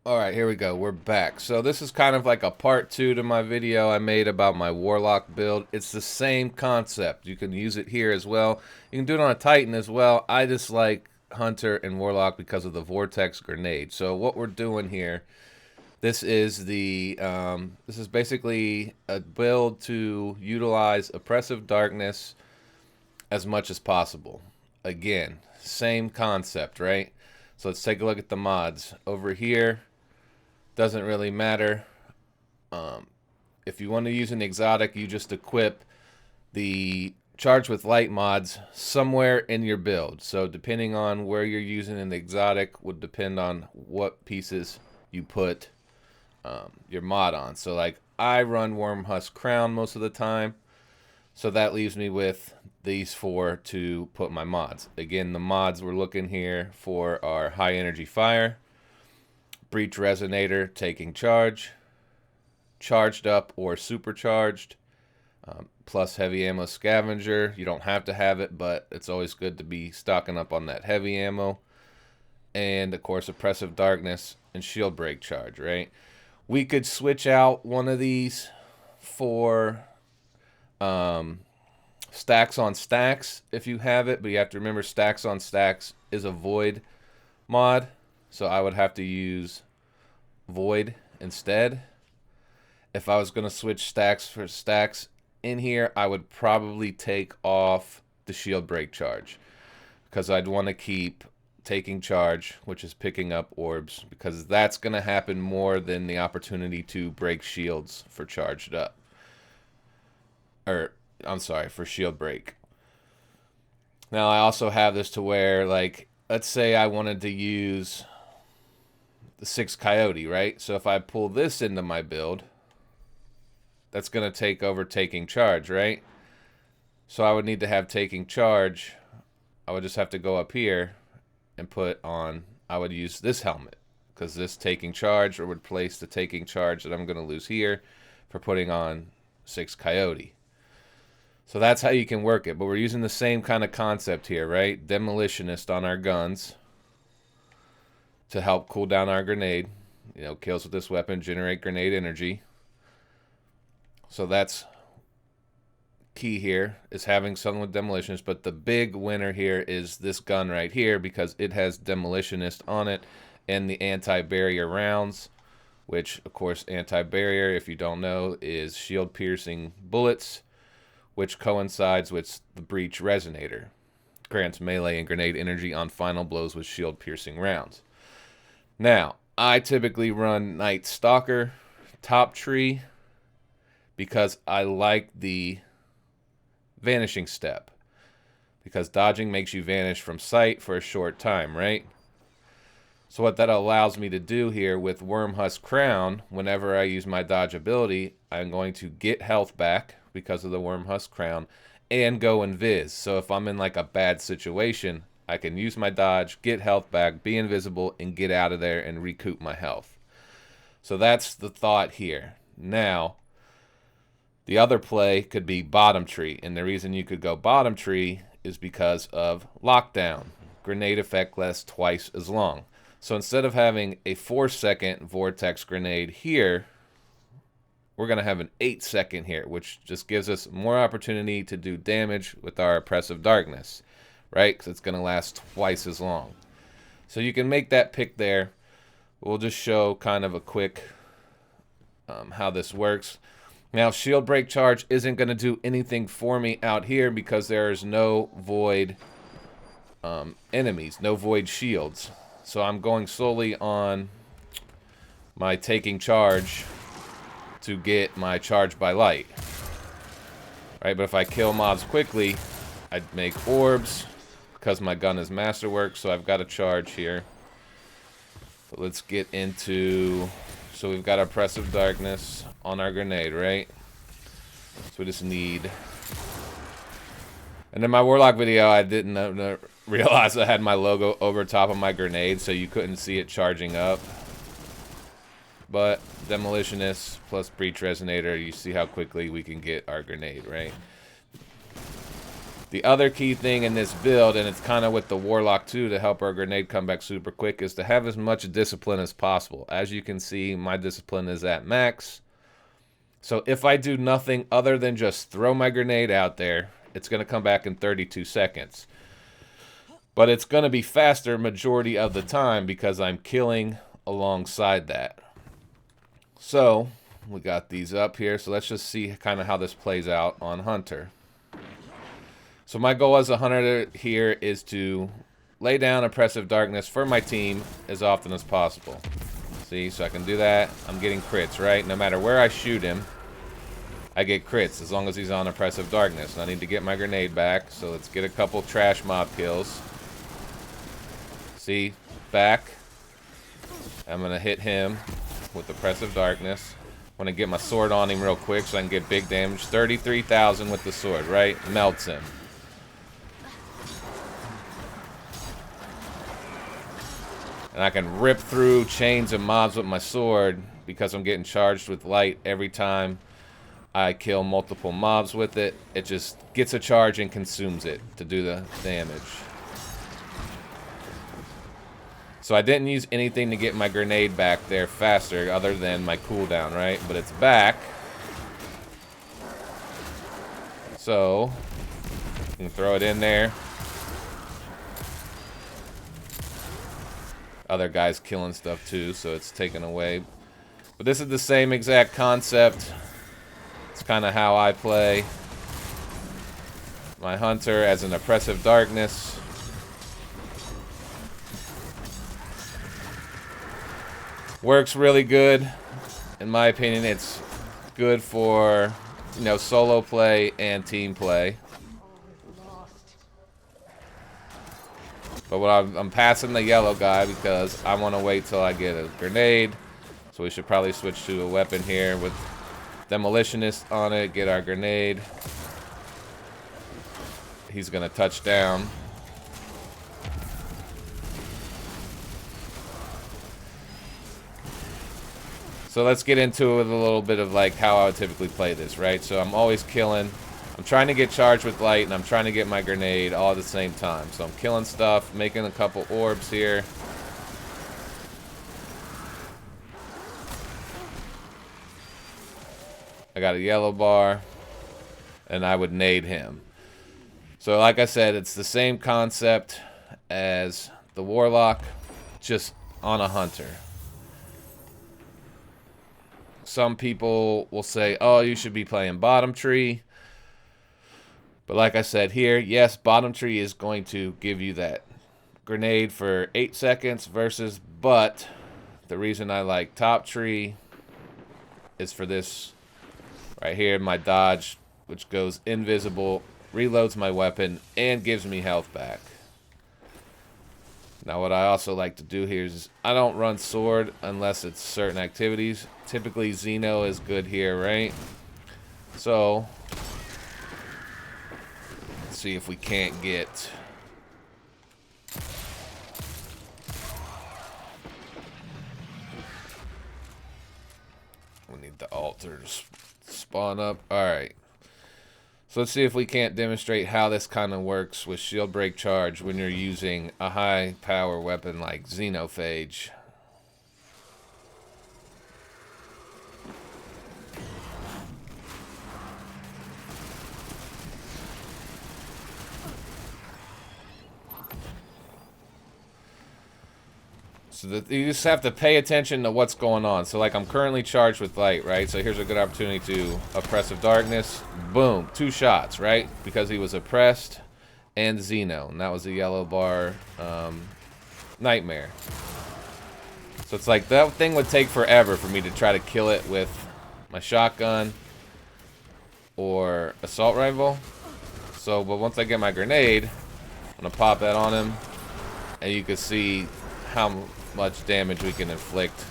Alright, here we go. We're back. So this is kind of like a part 2 to my video I made about my Warlock build. It's the same concept. You can use it here as well. You can do it on a Titan as well. I just like Hunter and Warlock because of the Vortex Grenade. So what we're doing here, this is basically a build to utilize Oppressive Darkness as much as possible. Again, same concept, right? So let's take a look at the mods. Over here, doesn't really matter. If you want to use an exotic, you just equip the Charge with Light mods somewhere in your build. So depending on where you're using an exotic would depend on what pieces you put your mod on. So like I run Wormhusk Crown most of the time. So that leaves me with these 4 to put my mods. Again, the mods we're looking here for are High Energy Fire, Breach Resonator, Taking Charge, Charged Up or Supercharged, plus Heavy Ammo Scavenger. You don't have to have it, but it's always good to be stocking up on that heavy ammo. And, of course, Oppressive Darkness and Shield Break Charge, right? We could switch out one of these for stacks on stacks if you have it, but you have to remember stacks on stacks is a void mod. So I would have to use Void instead. If I was going to switch stacks for stacks in here, I would probably take off the Shield Break Charge, because I'd want to keep Taking Charge, which is picking up orbs, because that's going to happen more than the opportunity to break shields for Charged Up. Or, I'm sorry, for Shield Break. Now, I also have this to where, like, let's say I wanted to use the 6 Coyote, right? So if I pull this into my build, that's going to take over Taking Charge, right? So I would need to have Taking Charge. I would just have to go up here and put on, I would use this helmet, because this Taking Charge, or would place the Taking Charge that I'm going to lose here for putting on 6 Coyote. So that's how you can work it. But we're using the same kind of concept here, right? Demolitionist on our guns to help cool down our grenade. You know, kills with this weapon generate grenade energy. So that's key here, is having someone with Demolitionist. But the big winner here is this gun right here, because it has Demolitionist on it and the anti-barrier rounds, which, of course, anti-barrier, if you don't know, is shield-piercing bullets, which coincides with the Breach Resonator. Grants melee and grenade energy on final blows with shield-piercing rounds. Now, I typically run NIGHTSTALKER top tree because I like the vanishing step. Because dodging makes you vanish from sight for a short time, right? So what that allows me to do here with Wormhusk Crown, whenever I use my dodge ability, I'm going to get health back because of the Wormhusk Crown and go invis. So if I'm in like a bad situation, I can use my dodge, get health back, be invisible, and get out of there and recoup my health. So that's the thought here. Now, the other play could be bottom tree. And the reason you could go bottom tree is because of lockdown. Grenade effect lasts twice as long. So instead of having a 4-second vortex grenade here, we're going to have an 8-second here, which just gives us more opportunity to do damage with our Oppressive Darkness, right? Because it's going to last twice as long. So you can make that pick there. We'll just show kind of a quick how this works. Now, Shield Break Charge isn't going to do anything for me out here because there is no void enemies, no void shields. So I'm going solely on my Taking Charge to get my Charge by Light. Right, but if I kill mobs quickly, I'd make orbs because my gun is masterwork, so I've got a charge here. But let's get into... So we've got Oppressive Darkness on our grenade, right? So we just need... And in my Warlock video, I didn't realize I had my logo over top of my grenade, so you couldn't see it charging up. But Demolitionist plus Breach Resonator, you see how quickly we can get our grenade, right? The other key thing in this build, and it's kind of with the Warlock too, to help our grenade come back super quick, is to have as much discipline as possible. As you can see, my discipline is at max. So if I do nothing other than just throw my grenade out there, it's going to come back in 32 seconds. But it's going to be faster majority of the time because I'm killing alongside that. So we got these up here. So let's just see kind of how this plays out on Hunter. So my goal as a hunter here is to lay down Oppressive Darkness for my team as often as possible. See, so I can do that. I'm getting crits, right? No matter where I shoot him, I get crits as long as he's on Oppressive Darkness. And I need to get my grenade back, so let's get a couple trash mob kills. See, back. I'm going to hit him with Oppressive Darkness. I'm going to get my sword on him real quick so I can get big damage. 33,000 with the sword, right? Melts him. And I can rip through chains of mobs with my sword because I'm getting charged with light every time I kill multiple mobs with it. It just gets a charge and consumes it to do the damage. So I didn't use anything to get my grenade back there faster other than my cooldown, right? But it's back. So you can throw it in there. Other guys killing stuff too, so it's taken away. But this is the same exact concept. It's kind of how I play my hunter as an Oppressive Darkness. Works really good. In my opinion, it's good for, you know, solo play and team play. But what I'm passing the yellow guy because I want to wait till I get a grenade. So we should probably switch to a weapon here with Demolitionist on it. Get our grenade. He's going to touch down. So let's get into it with a little bit of like how I would typically play this, right? So I'm always killing. I'm trying to get charged with light, and I'm trying to get my grenade all at the same time. So I'm killing stuff, making a couple orbs here. I got a yellow bar, and I would nade him. So like I said, it's the same concept as the Warlock, just on a hunter. Some people will say, oh, you should be playing bottom tree. But like I said here, yes, bottom tree is going to give you that grenade for 8 seconds versus, but the reason I like top tree is for this right here, my dodge, which goes invisible, reloads my weapon, and gives me health back. Now what I also like to do here is I don't run sword unless it's certain activities. Typically Xeno is good here, right? So let's see if we can't get we need the altar to spawn up. Alright. So let's see if we can't demonstrate how this kind of works with shield break charge when you're using a high power weapon like Xenophage. So that you just have to pay attention to what's going on. So like I'm currently charged with light, right? So here's a good opportunity to Oppressive Darkness. Boom, 2 shots, right? Because he was oppressed and Xeno. And that was a yellow bar nightmare. So it's like that thing would take forever for me to try to kill it with my shotgun or assault rifle. So, but once I get my grenade, I'm gonna pop that on him, and you can see how much damage we can inflict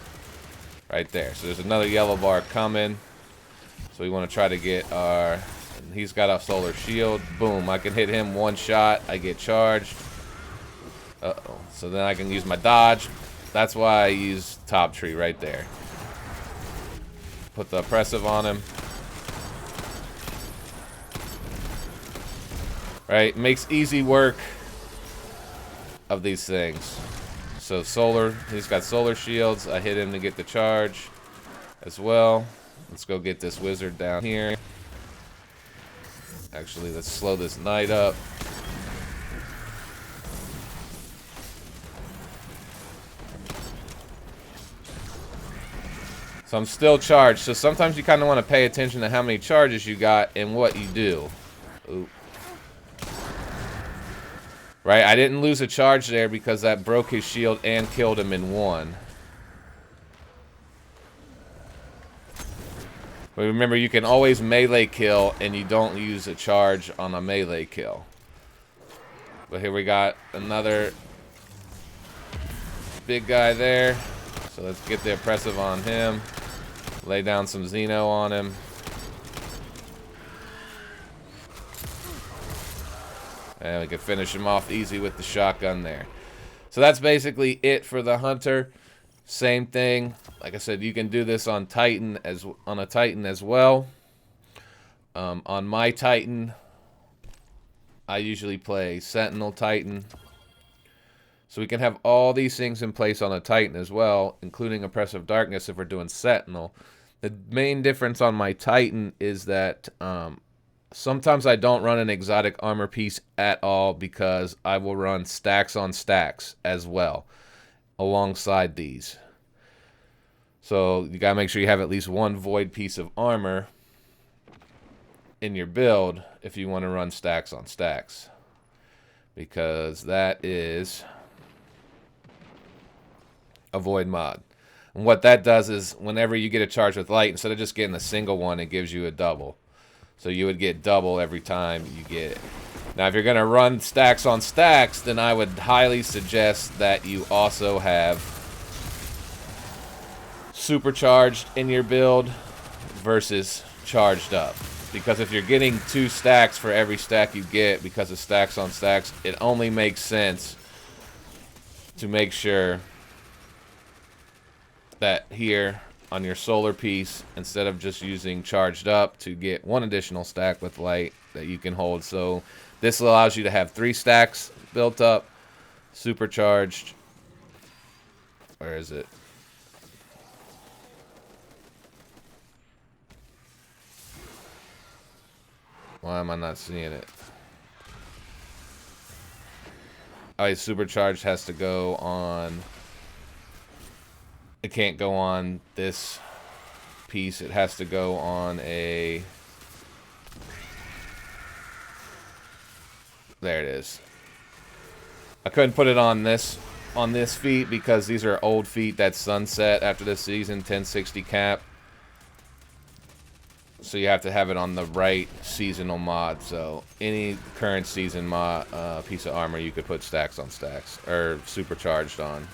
right there. So there's another yellow bar coming. So we want to try to get our... He's got a solar shield. Boom. I can hit him 1 shot. I get charged. Uh-oh. So then I can use my dodge. That's why I use top tree right there. Put the oppressive on him. Right? Makes easy work of these things. So solar, he's got solar shields. I hit him to get the charge as well. Let's go get this wizard down here. Actually, let's slow this knight up. So I'm still charged. So sometimes you kind of want to pay attention to how many charges you got and what you do. Ooh. Right, I didn't lose a charge there because that broke his shield and killed him in one. But remember, you can always melee kill and you don't use a charge on a melee kill. But here we got another big guy there. So let's get the oppressive on him. Lay down some Xeno on him. And we can finish him off easy with the shotgun there. So that's basically it for the Hunter. Same thing. Like I said, you can do this on Titan on a Titan as well. On my Titan, I usually play Sentinel Titan. So we can have all these things in place on a Titan as well, including Oppressive Darkness if we're doing Sentinel. The main difference on my Titan is that sometimes I don't run an exotic armor piece at all because I will run stacks on stacks as well alongside these. So you gotta make sure you have at least one void piece of armor in your build if you want to run stacks on stacks, because that is a void mod. And what that does is whenever you get a charge with light, instead of just getting a single one, it gives you a double. So you would get double every time you get it. Now if you're going to run stacks on stacks, then I would highly suggest that you also have supercharged in your build versus charged up. Because if you're getting 2 stacks for every stack you get because of stacks on stacks, it only makes sense to make sure that here on your solar piece, instead of just using charged up, to get 1 additional stack with light that you can hold. So this allows you to have 3 stacks built up, supercharged. Where is it? Why am I not seeing it? Oh, supercharged has to go on. It can't go on this piece. It has to go on a. There it is. I couldn't put it on this feet because these are old feet that sunset after this season, 1060 cap. So you have to have it on the right seasonal mod. So any current season mod piece of armor you could put stacks on stacks or supercharged on.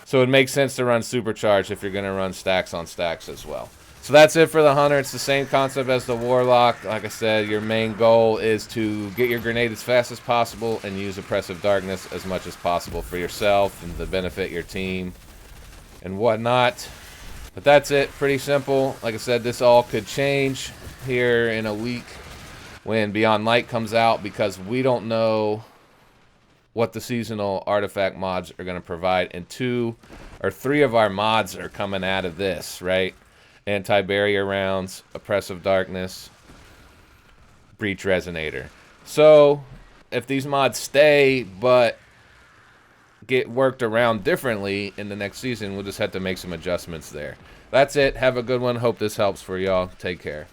So it makes sense to run supercharged if you're going to run stacks on stacks as well. So that's it for the Hunter. It's the same concept as the Warlock. Like I said, your main goal is to get your grenade as fast as possible and use Oppressive Darkness as much as possible for yourself and to benefit your team and whatnot. But that's it. Pretty simple. Like I said, this all could change here in a week when Beyond Light comes out because we don't know what the seasonal artifact mods are going to provide. And 2 or 3 of our mods are coming out of this, right? Anti-barrier rounds, Oppressive Darkness, Breach Resonator. So if these mods stay but get worked around differently in the next season, we'll just have to make some adjustments there. That's it. Have a good one. Hope this helps for y'all. Take care.